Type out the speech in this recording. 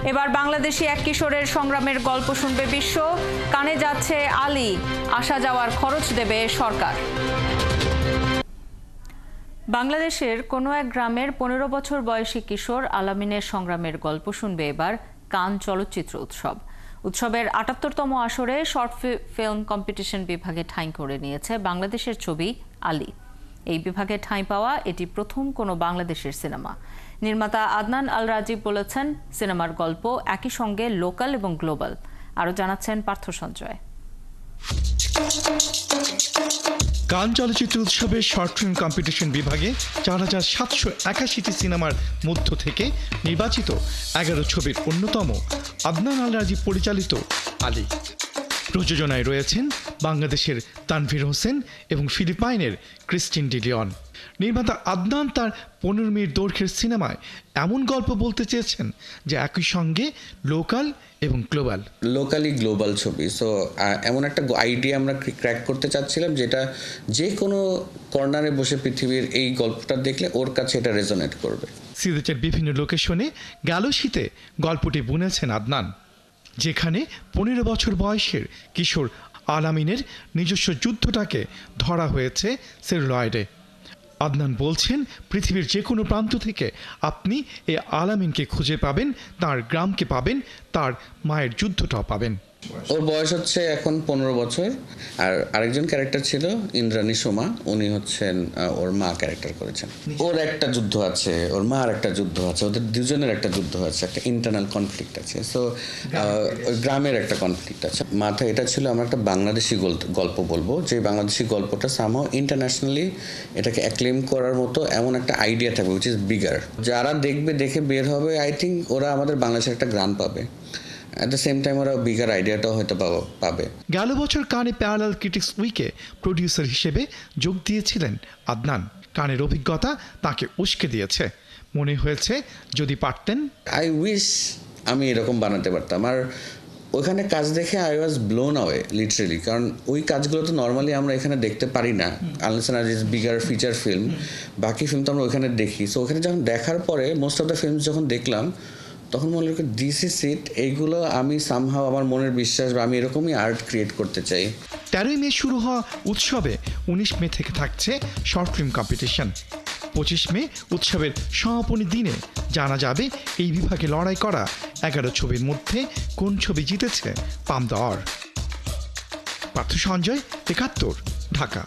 এবার বাংলাদেশি এক কিশোরের সংগ্রামের গল্প শুনবে বিশ্ব। কানে যাচ্ছে আলী, আসা যাওয়ার খরচ দেবে সরকার। বাংলাদেশের কোনো এক গ্রামের 15 বছর বয়সী কিশোর আলামিনের সংগ্রামের গল্প শুনবে এবার কান চলচ্চিত্র উৎসব। উৎসবের ৭৮তম আসরে শর্ট ফিল্ম কম্পিটিশন বিভাগে ঠাঁই করে নিয়েছে বাংলাদেশের ছবি আলী। এই বিভাগে ঠাঁই পাওয়া এটি প্রথম কোনো বাংলাদেশের সিনেমা। নির্মাতা আদনান আল রাজীব বলেছেন, সিনেমার গল্প একই সঙ্গে লোকাল এবং গ্লোবাল। আরও জানাচ্ছেন পার্থ সঞ্জয়। কান চলচ্চিত্র উৎসবের শর্ট ফিল্ম কম্পিটিশন বিভাগে ৪,৭৮১টি সিনেমার মধ্য থেকে নির্বাচিত ১১ ছবির অন্যতম আদনান আল রাজীব পরিচালিত আলী। প্রযোজনায় রয়েছেন বাংলাদেশের তানভীর হোসেন এবং ফিলিপাইনের ক্রিস্টিন ডিলিয়ন। নির্মাতা আদনান তার 15 মিনিট দৈর্ঘ্যের সিনেমায় এমন গল্প বলতে চেয়েছেন যে একই সঙ্গে লোকাল এবং গ্লোবাল। লোকালি গ্লোবাল ছবি, সো এমন একটা আইডিয়া আমরা ক্র্যাক করতে চাচ্ছিলাম যেটা যে কোনো কর্নারে বসে পৃথিবীর এই গল্পটা দেখলে ওর কাছে এটা রেজোনেট করবে। সিলেটের বিভিন্ন লোকেশনে গেল শীতে গল্পটি বুনেছেন আদনান, যেখানে 15 বছর বয়সের কিশোর আলামিনের নিজস্ব যুদ্ধটাকে ধরা হয়েছে সেলুলয়েডে। আদনান বলছেন, পৃথিবীর যে কোনো প্রান্ত থেকে আপনি এই আলামিনকে খুঁজে পাবেন, তার গ্রামকে পাবেন, তার মায়ের যুদ্ধটাও পাবেন। ওর বয়স হচ্ছে এখন 15 বছর। আর আরেকজন ক্যারেক্টার ছিল ইন্দ্রাণী সোমা, উনি হচ্ছেন ওর মা ক্যারেক্টার করেছেন। ওর একটা যুদ্ধ আছে, ওর মার একটা যুদ্ধ আছে, ওদের দুজনের একটা যুদ্ধ আছে, একটা ইন্টারনাল কনফ্লিক্ট আছে। সো ওই গ্রামের একটা কনফ্লিক্ট আছে। মাথায় এটা ছিল আমরা একটা বাংলাদেশি গল্প বলবো, যে বাংলাদেশি গল্পটা সামহাও ইন্টারন্যাশনালি এটাকে অ্যাক্লেম করার মতো এমন একটা আইডিয়া থাকবে, উইচ ইজ বিগার। যারা দেখে বের হবে, আই থিঙ্ক ওরা আমাদের বাংলাদেশের একটা গ্রান পাবে। At the same time ওরা বিগার আইডিয়াটাও হয়তো পাবে। গেল বছর কানে প্যারালাল ক্রিটিক্স উইকে প্রডিউসার হিসেবে যোগ দিয়েছিলেন আদনান। কানের অভিজ্ঞতা তাকে উস্কে দিয়েছে। মনে হয়েছে যদি পারতেন। আই উইশ আমি এরকম বানাতে পারতাম। আর ওখানে কাজ দেখে I was blown away literally, কারণ ওই কাজগুলো তো নর্মালি আমরা এখানে দেখতে পারি না, unless and is bigger feature film. বাকি ফিল্ম তো আমরা ওখানে দেখি। সো ওখানে যখন দেখার পরে মোস্ট অফ দ্য ফিল্ম যখন দেখলাম, তখন মনে হলো দিস ইজ ইট। এইগুলো আমি সামহাও আমার মনের বিশ্বাস বা আমি এরকমই আর্ট ক্রিয়েট করতে চাই। 13 মে শুরু হওয়া উৎসবে 19 মে থেকে থাকছে শর্ট ফিল্ম কম্পিটিশন। 25 মে উৎসবের সমাপনী দিনে জানা যাবে এই বিভাগে লড়াই করা 11 ছবির মধ্যে কোন ছবি জিতেছে পাম দ্য অর। পার্থ সঞ্জয়, 71, ঢাকা।